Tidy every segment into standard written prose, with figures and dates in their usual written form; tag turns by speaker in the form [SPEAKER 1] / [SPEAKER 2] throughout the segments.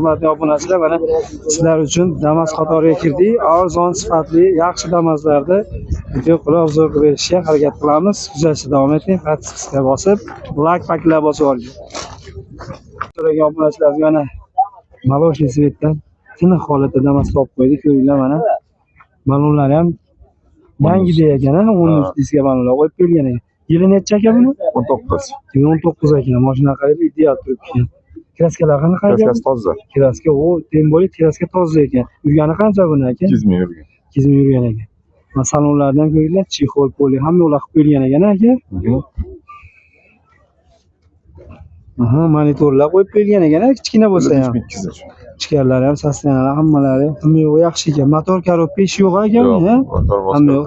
[SPEAKER 1] Hurmatli obunachilar, mana sizlar uchun Damas qatoriga kirdik. Arzon sifatli, yaxshi Damaslarni video qilib obzor qilib berishga harakat qilamiz. Kuzatishda davom eting. Podpiska bosib, like paklar bosib oling. So'ragan obunachilar mana Maloshniy Svetdan tiniq holatda Damas topib qo'ydik. Ko'ringlar mana. Balonlar ham yangidek ekan, 13 diska balonlar qo'yib bergan ekan. Yili necha ekan buni? 19. 19 ekan. Mashina qarab ideal turibdi. Kraskalar qanaqa?
[SPEAKER 2] Kraskasi toza.
[SPEAKER 1] Kraska tem bo'lib, kraska toza ekan. Yurgani qancha buni aka?
[SPEAKER 2] 200 ming yurgan.
[SPEAKER 1] 200 ming yurgan ekan. Mana salonlardan ko'ringlar, chexol, poli hamma yo'llar qilib qo'yilgan ekan aka. Aha, monitorlar qo'yib qo'yilgan ekan, kichkina bo'lsa ham. Ichkarilari ham, sostenalari hammalari yaxshi ekan. Motor korobka ishi yo'q ekan buni.
[SPEAKER 2] Hamma yo'q.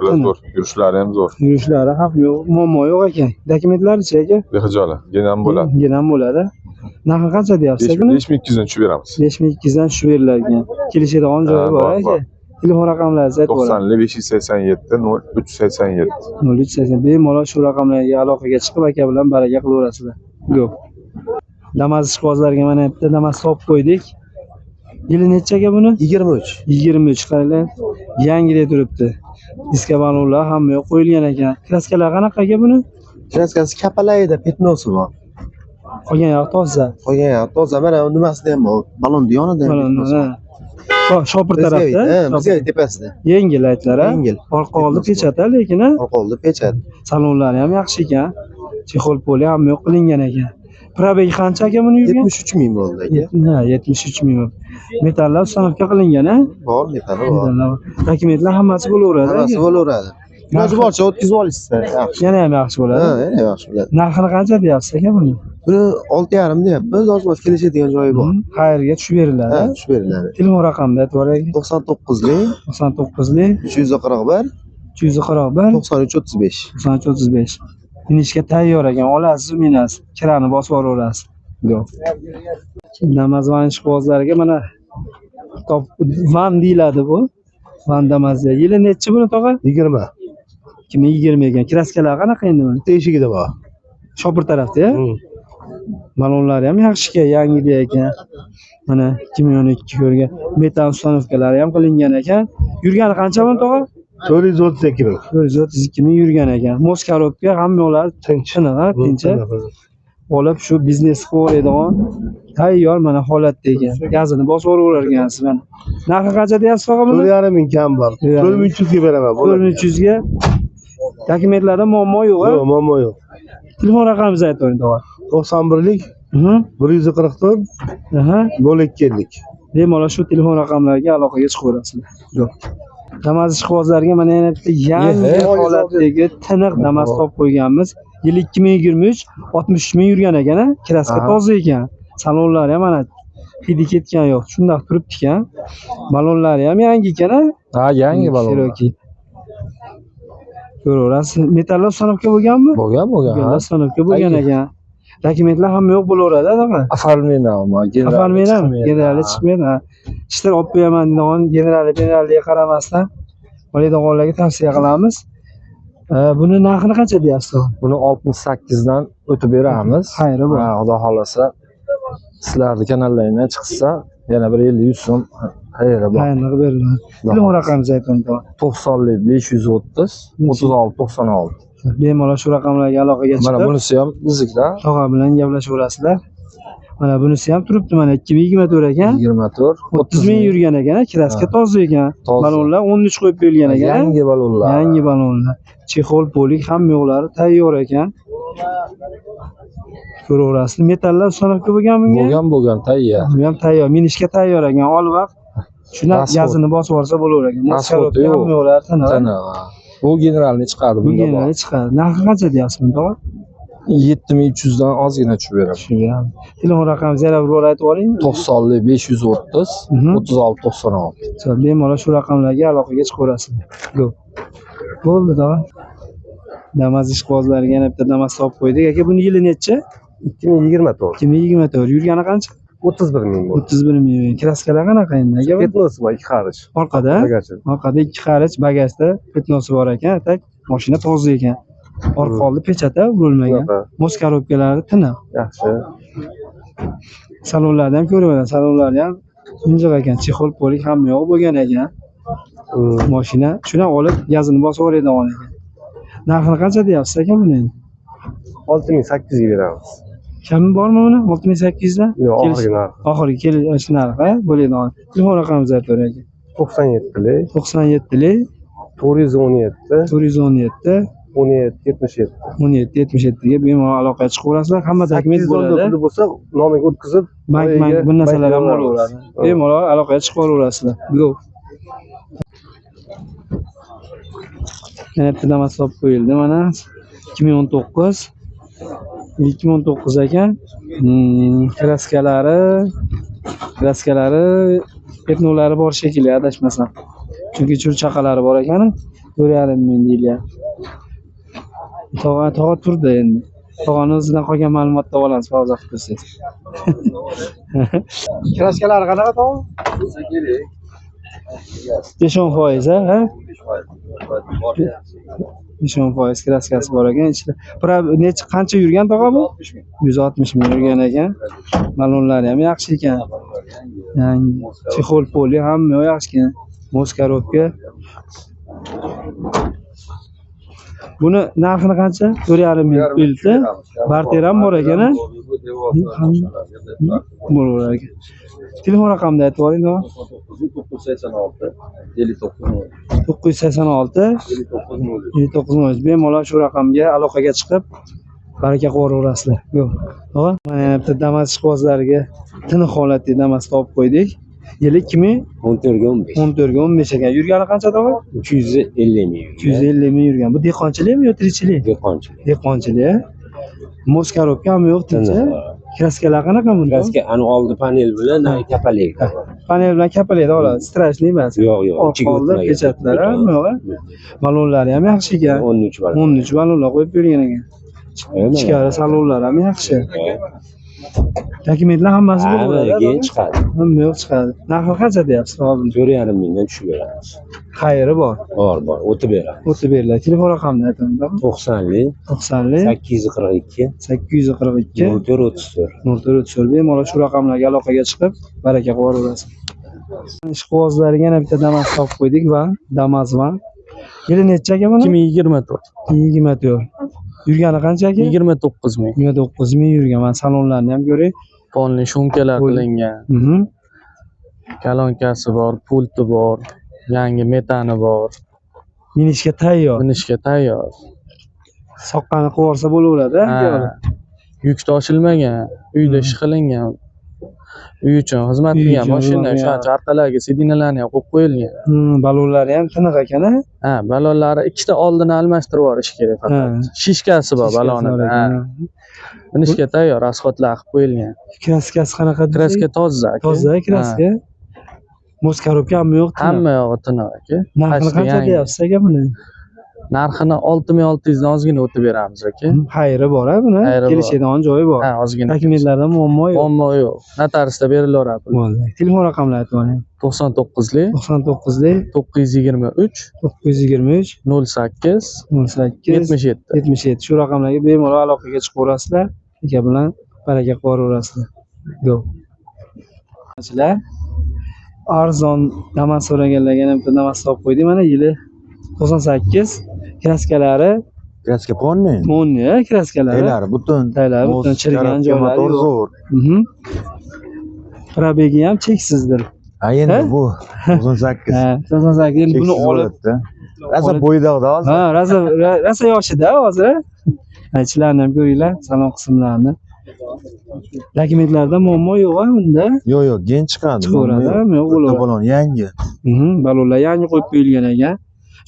[SPEAKER 2] Yurishlari ham zo'r.
[SPEAKER 1] Yurishlari ham yo'q, muammo yo'q ekan. Dokumentlari-chi aka?
[SPEAKER 2] Behijola, genam bo'ladi.
[SPEAKER 1] Genam bo'ladi. Narxi qancha deyapsiz aka?
[SPEAKER 2] 5200 dan tushib beramiz.
[SPEAKER 1] 5200 dan tushib berilar ekan. Kelishadigan joyi bor aka. Telefon raqamlaringizni aytib o'ring.
[SPEAKER 2] 90 587 0387.
[SPEAKER 1] 0387. Bemalol shu raqamlarga aloqaga chiqib aka bilan baraka qilaverasizlar. Yo'q. Damas ishqibozlarga mana bitta Damas topib qo'ydik. Yili necha aka buni?
[SPEAKER 3] 23.
[SPEAKER 1] 23 qaranglar. Yangidek turibdi. Diska balonlar hamma yo'q qo'yilgan ekan. Kraskalar qanaqa aka buni?
[SPEAKER 3] Kraskasi kapalayida petnosi bor.
[SPEAKER 1] Qolgan yoq toza.
[SPEAKER 3] Qolgan yoq toza. Mana nimasida ham bor. Balon yonida ham petnosi bor.
[SPEAKER 1] Shopir tarafda,
[SPEAKER 3] bizga tepasida.
[SPEAKER 1] Yengil aytlar, ha?
[SPEAKER 3] Yengil.
[SPEAKER 1] Orqa oldi pechat, lekin
[SPEAKER 3] orqa oldi pechat.
[SPEAKER 1] Salonlari ham yaxshi ekan. Chexol poli ham yo'q qilingan ekan. Probeg qancha aka buni yurgan?
[SPEAKER 3] 73 ming bo'ldi aka.
[SPEAKER 1] Ha, 73 ming. Metallar uстановka qilingan, ha?
[SPEAKER 3] Bor, metali bor.
[SPEAKER 1] Dokumentlar hammasi bo'laveradi.
[SPEAKER 3] Hammasi bo'laveradi. Iloji boricha o'tkazib olishsa yaxshi.
[SPEAKER 1] Yana ham yaxshi bo'ladi.
[SPEAKER 3] Ha, yana yaxshi bo'ladi.
[SPEAKER 1] Narxini qancha deyapsiz aka buni?
[SPEAKER 3] Buni 6,5 deyapmiz. Ozroq kelishadigan joyi bor.
[SPEAKER 1] Qayerga tushib beriladi?
[SPEAKER 3] Ha, tushib beriladi.
[SPEAKER 1] Telefon raqamini aytib o'ring.
[SPEAKER 3] 99lik
[SPEAKER 1] 99lik
[SPEAKER 3] 341
[SPEAKER 1] 341
[SPEAKER 3] 9335.
[SPEAKER 1] 9335. Minishga tayyor ekan, olasiz, minasiz, kirani bosib yuboraverasiz. Yo'q. Namazvan ishqibozlariga mana top van deyiladi bu. Van Damazda. Yili necha buni tog'a?
[SPEAKER 3] 20.
[SPEAKER 1] 2020 ekan. Kraskalar qanaqa endi buni?
[SPEAKER 3] Teshigida bor.
[SPEAKER 1] Shopir tarafda-ya? Balonlari ham yaxshi ekan, yangidek ekan. Mana 2012 ko'rgan. Metan ustanovkalari ham qilingan ekan. Yurgani qancha buni tog'a?
[SPEAKER 3] 432 ming.
[SPEAKER 1] 432 ming yurgan ekan. Mos korobka hamma yo'llar tinchini, tincha. Olib shu biznes qiladigan tayyor mana holatda ekan. Gazini bosib yuboravergansiz mana. Narxi qancha deyapsiz tog'a buni?
[SPEAKER 3] 4,5 ming kam bor. 4300 ga beraman.
[SPEAKER 1] 4300 ga. Dokumentlarda muammo yo'q-a?
[SPEAKER 3] Yo'q, muammo yo'q.
[SPEAKER 1] Telefon raqamingizni aytib o'ring tog'a.
[SPEAKER 3] 91lik 144 02lik.
[SPEAKER 1] Bemalol shu telefon raqamlariga aloqaga chiqaverasizlar. Yo'q. Damas ishqibozlariga mana yana bitta yangi holatdagi tiniq Damas topib qo'yganmiz. Yil 2023 63 ming yurgan ekan, kraska toza ekan. Salonlari ham mana hidi ketgan yo'q. Shunday turibdi ekan. Balonlari ham yangi ekan.
[SPEAKER 2] Ha, yangi balonlar.
[SPEAKER 1] Ko'raverasiz. Metallar uстановka bo'lganmi?
[SPEAKER 2] Bo'lgan.
[SPEAKER 1] Uстановka bo'lgan ekan. Dokumentlar hamma yo'q bo'laveradi, adama. Afalmenam, generali chiqmaydi. Ishlar olib qo'yaman degan generaliga qaramasdan oladiganlarga tavsiya qilamiz. Buni narxini qancha deyapsiz?
[SPEAKER 2] Buni 68 dan o'tib beramiz.
[SPEAKER 1] Xayri bor.
[SPEAKER 2] Xudo xolasa sizlarning kanallaringdan chiqsa yana bir 50-100 so'm xayri bor.
[SPEAKER 1] Xayri beriladi. Telefon raqamingizni ayting.
[SPEAKER 2] 90lik 530 36 96.
[SPEAKER 1] Bemalol shu raqamlarga aloqaga chiqib.
[SPEAKER 2] Mana bunisi ham biznikda.
[SPEAKER 1] Tog'a bilan gaplashaverasizlar. Mana bunisi ham turibdi, mana 2024 ekan.
[SPEAKER 2] 24
[SPEAKER 1] 30 ming yurgan ekan, kraska toza ekan. Balonlar 13 qo'yib berilgan ekan.
[SPEAKER 2] Yangi balonlar.
[SPEAKER 1] Yangi balonlar. Chexol, polik hamma yo'qlari tayyor ekan. Ko'raverasiz. Metallar uстановka bo'lgan bunga?
[SPEAKER 2] Bo'lgan, tayyor.
[SPEAKER 1] Bu ham tayyor, minishga tayyor ekan. Ol vaqt shuna gazini bosib yuborsa bo'laver ekan.
[SPEAKER 2] Transport hamma
[SPEAKER 1] yo'qlari tana.
[SPEAKER 2] Bu generalni chiqadi
[SPEAKER 1] bunga. Bu generalni chiqadi. Narxi qancha deyapsiz bunda?
[SPEAKER 2] 7300 dan ozgina tushib beraman.
[SPEAKER 1] Telefon raqamingizni yana bir aytib oling.
[SPEAKER 2] 90lik 530 36 96.
[SPEAKER 1] Bemalol shu raqamlarga aloqaga chiqaverasizlar. Yo'q. Bo'ldi tog'a. Damas ishqibozlariga yana bitta Damas topib qo'ydik. Aka buni yili necha?
[SPEAKER 3] 2024.
[SPEAKER 1] 2024. Yurgani qancha?
[SPEAKER 3] 31 ming bo'ldi.
[SPEAKER 1] 31 ming. Kraskalar qanaqa endi? Aka
[SPEAKER 3] petnosi bor, 2 xarij.
[SPEAKER 1] Orqada? Orqada 2 xarij, bagajda petnosi bor ekan. Tak, mashina toza ekan. Orqa oldi pechata bo'lmagan. Mos korobkalari tiniq.
[SPEAKER 3] Yaxshi.
[SPEAKER 1] Salonlarni ham ko'raman. Salonlari ham injiq ekan, chexol polik hamma yo'q bo'lgan ekan. Mashina shuni olib gazini bosib yuboradigan ekan. Narxini qancha deyapsiz aka buni?
[SPEAKER 2] 6800 ga beramiz.
[SPEAKER 1] Kami bormi buni? 6800 dan?
[SPEAKER 2] Yo'q, oxirgi narx.
[SPEAKER 1] Oxirgi kelish narxi bo'ladigan. Telefon raqamingizni aytib bering aka.
[SPEAKER 2] 97lik
[SPEAKER 1] 97lik
[SPEAKER 2] 417
[SPEAKER 1] 417
[SPEAKER 2] 1777.
[SPEAKER 1] 1777 ga bemalol aloqaga chiqaverasizlar. Hamma dokument bo'ladi.
[SPEAKER 2] puli bo'lsa, nomiga o'tkazib,
[SPEAKER 1] Bank bu narsalar ham bo'laveradi. Bemalol aloqaga chiqaverasizlar. Go. Yana bitta Damas olib qo'yildi mana 2019 ekan. Kraskalari petnolari bor shekilli adashmasam. Chunki churchaqalari bor ekan. 4,5 ming deyiladi. Tog'a turdi endi. Tog'ani o'zidan qolgan ma'lumotni olamiz hozir qilsangiz. Kraskalari qanaqa tog'a? 5% ha? 5% kraskasi bor ekan ichida. Necha qancha yurgan tog'a bu? 160 ming yurgan ekan. Balonlari ham yaxshi ekan. Yangi chexol poli hamma yaxshi ekan. Moskarovka. Buni narxini qancha? 4,5 ming bildi. Barter ham bor ekan. Bo'lar ekan. Telefon raqamini aytib yuboring. 986 59 bemalol shu raqamga aloqaga chiqib baraka qilaverasizlar. Yo'q. To'g'ri? Mana yana bitta Damas ishqibozlariga tiniq holatda Damas topib qo'ydik. Yili 14 ekan. Yurgani qancha tog'a?
[SPEAKER 2] 350 ming.
[SPEAKER 1] 350 ming yurgan. Bu dehqonchilikmi yo tirikchilik? Dehqonchilik. Moskarovkami yo'q tinchi? Kraskalar qanaqa bunda?
[SPEAKER 4] Kraska ani oldi panel bilan kapalik.
[SPEAKER 1] Panel bilan kapalakda oladi. Strashli emas.
[SPEAKER 4] Yo'q.
[SPEAKER 1] Oldi pechatlar ham yo'q. Balonlari ham yaxshi ekan.
[SPEAKER 4] 13 balon.
[SPEAKER 1] 13 balonlar qo'yib bergan ekan. Ichkari salonlar ham yaxshi. Dokumentlar hammasi bo'ladi.
[SPEAKER 4] Keyin chiqadi.
[SPEAKER 1] Hamma yo'q chiqadi. Narxi qancha deyapsiz hozir?
[SPEAKER 4] 4,5 mingdan tushib beramiz.
[SPEAKER 1] Xayri bor.
[SPEAKER 4] Bor, o'tib beramiz.
[SPEAKER 1] O'tib beriladi. Telefon raqamini aytamiz.
[SPEAKER 4] 90lik 842
[SPEAKER 1] 842
[SPEAKER 4] 0434.
[SPEAKER 1] 0434 bemalol shu raqamlarga aloqaga chiqib baraka qilaverasiz. Ishqibozlariga yana bitta Damas topib qo'ydik va Damas va yili necha aka buni?
[SPEAKER 5] 2024.
[SPEAKER 1] 24. Yurgani qancha aka?
[SPEAKER 5] 29 ming.
[SPEAKER 1] 29 ming yurgan. Mana salonlarni ham ko'ring.
[SPEAKER 5] Polni shumkalar qilingan. Kalonkasi bor, pulti bor, yangi metani bor.
[SPEAKER 1] Minishga tayyor.
[SPEAKER 5] Minishga tayyor.
[SPEAKER 1] Soqqani qilib olsa bo'laveradi.
[SPEAKER 5] Yuk toshilmagan, uyda ish qilingan. Uy uchun xizmat qilgan mashina, o'sha arqalariga sidinalarni ham qo'yib qo'yilgan.
[SPEAKER 1] Balonlari ham tiniq ekan-a?
[SPEAKER 5] Balonlari ikkita oldini almashtirib yuborish kerak faqat. Shishkasi bor balonida. Minishga tayyor, asfaltlar qilib qo'yilgan.
[SPEAKER 1] Kraskasi qanaqa?
[SPEAKER 5] Kraska toza.
[SPEAKER 1] Toza kraska. Moskarovka ham yo'q.
[SPEAKER 5] Hamma yog'i tiniq aka.
[SPEAKER 1] Narxini qancha deyapsiz aka buni?
[SPEAKER 5] Narxini 6600 dan ozgina o'tib beramiz aka.
[SPEAKER 1] Xayri bor-a buni? Kelishadigan joyi bor.
[SPEAKER 5] Ozgina.
[SPEAKER 1] Dokumentlarda muammo yo'q.
[SPEAKER 5] Muammo yo'q. Notariusda berilaveradi.
[SPEAKER 1] Bo'ldi. Telefon raqamini aytib oling.
[SPEAKER 5] 99lik
[SPEAKER 1] 923
[SPEAKER 5] 08
[SPEAKER 1] 77 shu raqamlarga bemalol aloqaga chiqaverasizlar. Aka bilan baraka qilaverasizlar. Go. Arzon Damas so'raganlarga ham bitta Damas topib qo'ydik. Mana yili 98 kraskalari
[SPEAKER 3] ponni.
[SPEAKER 1] Ponni kraskalari. Taylari butun chirgan joylari zo'r. Probegi ham cheksizdir.
[SPEAKER 3] Endi bu 98.
[SPEAKER 1] 98 endi buni olib
[SPEAKER 3] Raza bo'ydoqda hozir.
[SPEAKER 1] Raza yoshida hozir. Ichlarni ham ko'ringlar, salon qismlarini. Dokumentlarda muammo yo'q-a bunda?
[SPEAKER 3] Yo'q, gen chiqadi.
[SPEAKER 1] Chiqaveradi, yo'q bo'laveradi.
[SPEAKER 3] Balon yangi.
[SPEAKER 1] Balonlar yangi qo'yib qo'yilgan ekan.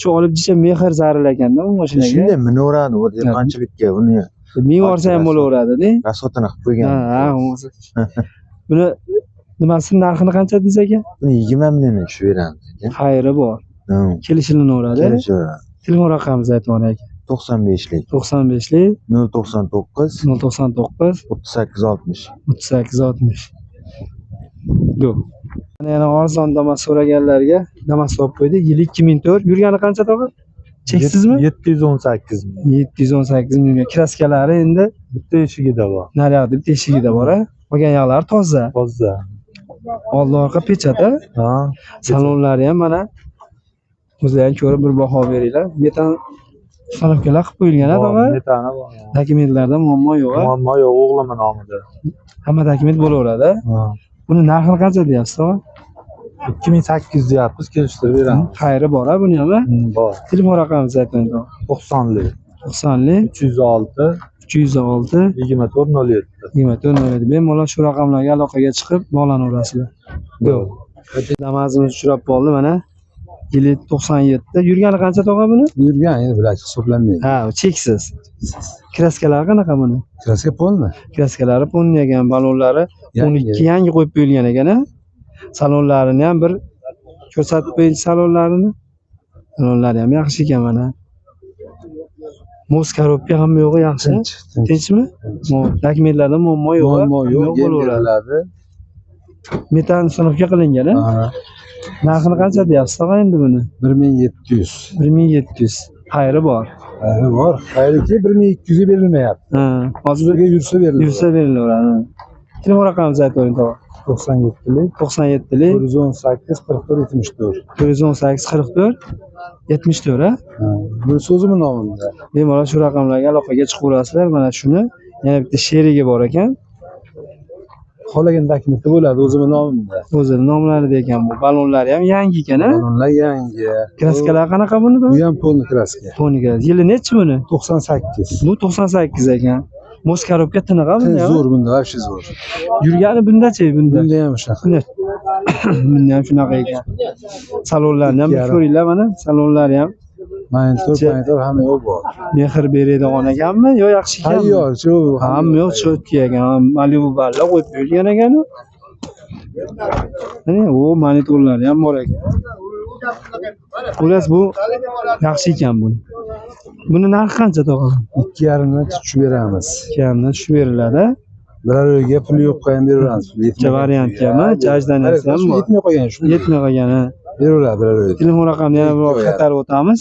[SPEAKER 1] Shu olib jicha mehr zaril ekanda bu mashinaga.
[SPEAKER 3] Shunday minovradi, bu qanchalikka buni.
[SPEAKER 1] Ming orsa ham bo'laveradi-da.
[SPEAKER 3] Rasxotini qilib qo'ygan.
[SPEAKER 1] Buni nimasi narxini qancha deysiz aka?
[SPEAKER 3] Buni 20 millionga tushib beramiz aka.
[SPEAKER 1] Xayri bor. Kelishilaveradi. Telefon raqamingizni aytib oling aka. 95lik
[SPEAKER 3] 099 3860
[SPEAKER 1] Yo'q. Yana arzon Damas so'raganlarga Damas olib qo'ydik. Yil 2004. Yurgani qancha tog'a? Cheksizmi?
[SPEAKER 3] 718 ming.
[SPEAKER 1] 718 ming. Kraskalari endi
[SPEAKER 3] bitta eshigida bor.
[SPEAKER 1] Naryoqda bitta eshigida bor-a? Qolgan yoqlari toza. Oldi orqa pechat-a?
[SPEAKER 2] Ha.
[SPEAKER 1] Salonlari ham mana o'zlaring ko'rib bir baho beringlar. Metan sanabkalar qilib qo'yilgan-a, tog'a?
[SPEAKER 2] Metani bor.
[SPEAKER 1] Dokumentlarda muammo yo'q-a?
[SPEAKER 2] Muammo yo'q, o'g'limning nomida.
[SPEAKER 1] Hamma dokument bo'laveradi.
[SPEAKER 2] Ha.
[SPEAKER 1] Buni narxini qancha deyapsiz, tog'a?
[SPEAKER 2] 2800 deyapmiz, kelishtirib beramiz.
[SPEAKER 1] Xayri bor-a buni ham?
[SPEAKER 2] Bor.
[SPEAKER 1] Telefon raqamingizni ayting, tog'a.
[SPEAKER 2] 90lik,
[SPEAKER 1] 90lik
[SPEAKER 2] 306,
[SPEAKER 1] 306
[SPEAKER 2] 2407.
[SPEAKER 1] 24 bemalol shu raqamlarga aloqaga chiqib bog'lanaverasizlar. Yo'q. Damazimiz uchrab qoldi mana. Yili 97. Yurgani qancha tog'a buni?
[SPEAKER 2] Yurgan endi bular hisoblanmaydi.
[SPEAKER 1] Ha, cheksiz. Kraskalari qanaqa buni?
[SPEAKER 2] Kraska polmi?
[SPEAKER 1] Kraskalari polni ekan, balonlari 12 yangi qo'yib qo'yilgan ekan-a. Salonlarini ham bir ko'rsatib qo'ying salonlarini. Salonlari ham yaxshi ekan mana. Muz korobka hamma yo'g'i yaxshi. Tinchmi? Dokumentlarda muammo yo'q.
[SPEAKER 2] Muammo yo'q,
[SPEAKER 1] bo'laveradi.
[SPEAKER 2] beriladi.
[SPEAKER 1] Metan sinfga qilingan-a?
[SPEAKER 2] Ha.
[SPEAKER 1] Narxini qancha deyapsiz tog'a endi buni?
[SPEAKER 2] 1700.
[SPEAKER 1] 1700. Xayri bor.
[SPEAKER 2] Xayri bor. Xayriki 1200 ga berilmayapti.
[SPEAKER 1] Ha, hozir
[SPEAKER 2] Hozirga yursa beriladi.
[SPEAKER 1] yursa berilaveradi. Telefon raqamingizni aytib o'ring tog'a.
[SPEAKER 2] 97lik,
[SPEAKER 1] 97lik
[SPEAKER 2] 118, 44, 74.
[SPEAKER 1] 118 44 74 ha?
[SPEAKER 2] Ha. Bu so'zimning nomida.
[SPEAKER 1] Bemalol shu raqamlarga aloqaga chiqaverasizlar. Mana shuni yana bitta sherigi bor ekan.
[SPEAKER 2] Qolagan dokumentda bo'ladi o'zimning nomimda.
[SPEAKER 1] O'zini nomlarida ekan bu. Balonlari ham yangi ekan-a?
[SPEAKER 2] Balonlar yangi.
[SPEAKER 1] Kraskalar qanaqa buni?
[SPEAKER 2] Bu ham polni kraska.
[SPEAKER 1] To'niga. Yili nechi buni?
[SPEAKER 2] 98.
[SPEAKER 1] Bu 98 ekan. Muz korobka tiniq bunda.
[SPEAKER 2] Zo'r bunda, вообще zo'r.
[SPEAKER 1] Yurgani bundachi bunda?
[SPEAKER 2] Bunda ham shunaqa.
[SPEAKER 1] Bunda ham shunaqa ekan. Salonlarni ham ko'ringlar mana. Salonlari ham
[SPEAKER 2] Monitor hamma yo'q bor.
[SPEAKER 1] mehr beradigan ekanmi yo yaxshi ekanmi?
[SPEAKER 2] Tayyor, shu
[SPEAKER 1] Hamma yo'q cho'tki ekan. Malibu balla qo'yib qo'yilgan ekan. Mana u monitorlari ham bor ekan. Xullas bu yaxshi ekan buni. Buni narxi qancha tog'a?
[SPEAKER 2] 2,5 dan tushib beramiz.
[SPEAKER 1] Kamdan tushib beriladi.
[SPEAKER 2] Biror uyga pul yo'q qo'yib beramiz.
[SPEAKER 1] Bitta variantgami? Jajdaniyasi ham bor.
[SPEAKER 2] Yetmay qolgan shu.
[SPEAKER 1] Yetmay qolgan.
[SPEAKER 2] Beraveradi biror uyga.
[SPEAKER 1] Telefon raqamini yana bir qaytarib o'tamiz.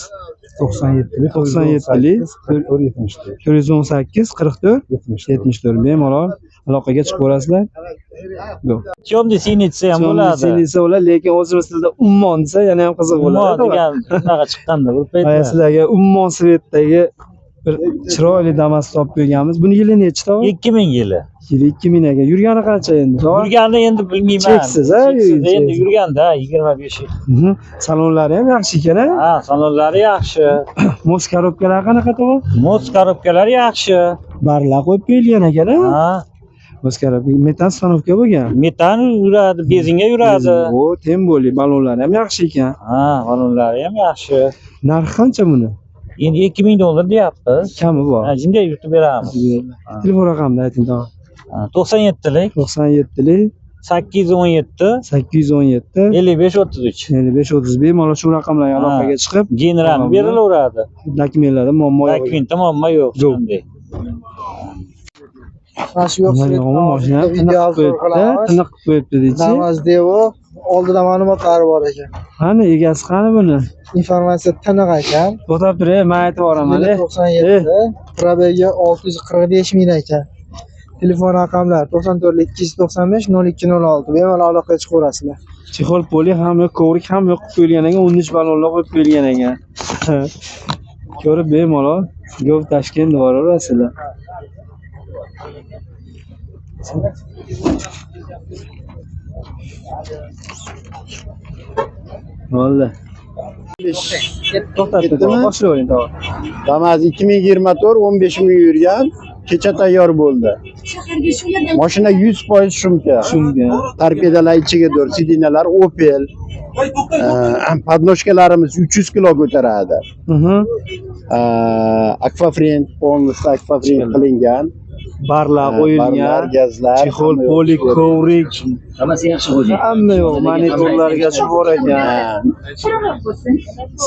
[SPEAKER 2] 97lik,
[SPEAKER 1] 97lik
[SPEAKER 2] 44,
[SPEAKER 1] 418 44
[SPEAKER 2] 74.
[SPEAKER 1] 74 bemalol aloqaga chiqaverasizlar. Yo'q.
[SPEAKER 6] Temniy sinitsa ham bo'ladi.
[SPEAKER 1] Sinitsa bo'ladi, lekin o'zimiz tilda ummon desa yana ham qiziq
[SPEAKER 6] Ummon
[SPEAKER 1] bo'ladi.
[SPEAKER 6] degan shunaqa chiqqanda bir
[SPEAKER 1] Mana
[SPEAKER 6] paytda
[SPEAKER 1] sizlarga ummon svetdagi bir chiroyli Damas topib qo'yganmiz. Buni yili nechi tog'a?
[SPEAKER 6] 2000 yili.
[SPEAKER 1] Yili 2000 ekan. Yurgani qancha endi? Tog'a?
[SPEAKER 6] Yurganda endi bilmayman.
[SPEAKER 1] Cheksiz, ha?
[SPEAKER 6] Cheksiz, endi yurganda 25 yil.
[SPEAKER 1] Salonlari ham yaxshi ekan-a?
[SPEAKER 6] Ha, salonlari yaxshi.
[SPEAKER 1] Muz korobkalar qanaqa tog'a?
[SPEAKER 6] Muz korobkalari yaxshi.
[SPEAKER 1] Barlar qo'yib qo'yilgan ekan-a?
[SPEAKER 6] Ha,
[SPEAKER 1] Muz korobka metan stanovka bo'lgan.
[SPEAKER 6] metan yuradi, benzinga yuradi.
[SPEAKER 1] O, tem bo'li, balonlari ham yaxshi ekan.
[SPEAKER 6] Ha, balonlari ham yaxshi.
[SPEAKER 1] Narxi qancha buni?
[SPEAKER 6] Endi 2000 dollar deyapmiz.
[SPEAKER 1] Kami bor.
[SPEAKER 6] Ha, jinday yurtib beramiz.
[SPEAKER 1] Telefon raqamini ayting tog'a.
[SPEAKER 6] 97lik
[SPEAKER 1] 97lik
[SPEAKER 6] 817
[SPEAKER 1] 817
[SPEAKER 6] 55 33.
[SPEAKER 1] 55 30 bemalol shu raqamlarga aloqaga chiqib
[SPEAKER 6] General berilaveradi.
[SPEAKER 1] dokumentlarda muammo yo'q.
[SPEAKER 6] Dokumentda muammo yo'q.
[SPEAKER 1] Yo'q.
[SPEAKER 6] Shunday.
[SPEAKER 3] Mana shu yo'q
[SPEAKER 1] Mashina tiniq qo'yibdi deychi.
[SPEAKER 3] Damas Devo oldida ma'lumotlari bor ekan.
[SPEAKER 1] Qani egasi qani buni?
[SPEAKER 3] Informatsiya tiniq ekan.
[SPEAKER 1] To'xtab tur, men aytib boraman.
[SPEAKER 3] 97 probegi 645 ming ekan. Telefon raqamlari 94 295 0206 bemalol aloqaga chiqaverasizlar.
[SPEAKER 1] Chexol poli ham yo'q, kovrik ham yo'q qo'yilgan ekan, 13 balonlar qo'yib qo'yilgan ekan. Ko'rib bemalol Gov Tashkent boraverasizlar. Bo'ldi. To'xtatdimi? Boshlayvering tog'a.
[SPEAKER 7] Damas 2024 15 ming yurgan, kecha tayyor bo'ldi. Mashina 100% shumka.
[SPEAKER 1] Shunga.
[SPEAKER 7] Torpedalar ichiga dur, sidinalar Opel. Podnoshkalarimiz 300 kilo ko'taradi. Akfafrin, polностью akfafrin qilingan.
[SPEAKER 1] Barlar qo'yilgan.
[SPEAKER 7] Barlar, gazlar,
[SPEAKER 1] Chexol poli kovrik.
[SPEAKER 6] Hammasi yaxshi xo'ja.
[SPEAKER 1] Hamma yo'q, monitorlargacha bor ekan.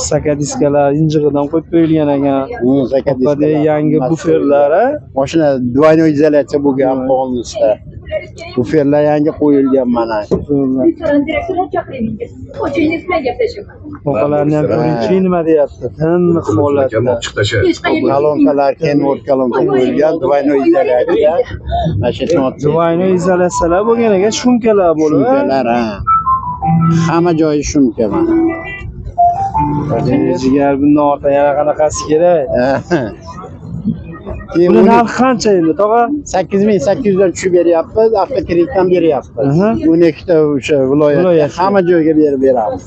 [SPEAKER 1] Sakadiskalar injig'idan qo'yib qo'yilgan ekan. Zakadiskalar yangi buferlar,
[SPEAKER 7] Mashina двойной izolyatsiya bo'lgan polностью. Buferlar yangi qo'yilgan mana.
[SPEAKER 8] Restoran direktorini chaqiringiz. Xo'jayingiz bilan gaplashaman.
[SPEAKER 1] Moqalarni ham ko'ringchi nima deyapti. Tiniq holatda.
[SPEAKER 8] Hech qayerga
[SPEAKER 7] Kolonkalar kenword kolonka qo'yilgan, двойной izolyatsiya. Mana shu
[SPEAKER 1] Duvayni izolyatsiyalar bo'lgan ekan, shumkalar bo'lib.
[SPEAKER 7] shumkalar ha. Hamma joyi shumka mana.
[SPEAKER 1] Jigar bundan ortiq yana qanaqasi kerak?
[SPEAKER 7] Keyin
[SPEAKER 1] Buni
[SPEAKER 7] uni
[SPEAKER 1] narxi qancha endi, tog'a?
[SPEAKER 7] 8800 dan tushib beryapmiz, avtokreditdan beryapmiz.
[SPEAKER 1] Aha.
[SPEAKER 7] 12 ta o'sha viloyatga
[SPEAKER 1] Viloyat.
[SPEAKER 7] hamma joyga berib beramiz.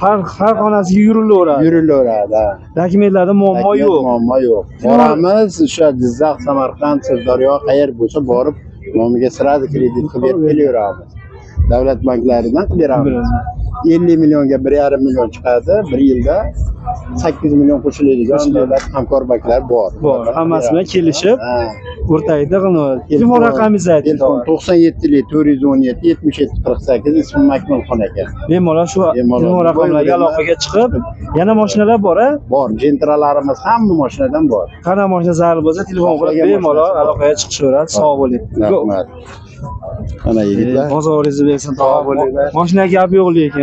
[SPEAKER 1] Har xonasiga yurilaveradi.
[SPEAKER 7] Yurilaveradi. ha.
[SPEAKER 1] Dokumentlarda muammo yo'q.
[SPEAKER 7] Muammo yo'q. Boramiz, o'sha Jizzax, Samarqand, Sirdaryo qayer bo'lsa borib, nomiga sirasi kredit qilib berib kelaveramiz. Davlat banklaridan qilib beramiz. 50 millionga 1,5 million chiqadi bir yilda. 8 million qo'shiladigan davlat hamkor banklar bor.
[SPEAKER 1] Bor, hammasi bilan kelishib,
[SPEAKER 7] Ha.
[SPEAKER 1] o'rtagida qilinadi. Telefon raqamingizni ayting.
[SPEAKER 7] Telefon 97 417 77 48 ismim Makmulxon aka.
[SPEAKER 1] Bemalol shu
[SPEAKER 7] Bemalol.
[SPEAKER 1] telefon raqamlariga aloqaga chiqib, yana mashinalar bor-a?
[SPEAKER 7] Bor, jentralarimiz hamma mashinadan bor.
[SPEAKER 1] Qana mashina zarur bo'lsa, telefon qilib
[SPEAKER 7] Xohlagan
[SPEAKER 1] bemalol
[SPEAKER 7] mashina.
[SPEAKER 1] aloqaga chiqishaveradi. Sog' bo'ling.
[SPEAKER 7] Rahmat. Ana yigitlar.
[SPEAKER 1] Bozoringizni bersin, tog'a. Mashina gap yo'q lekin.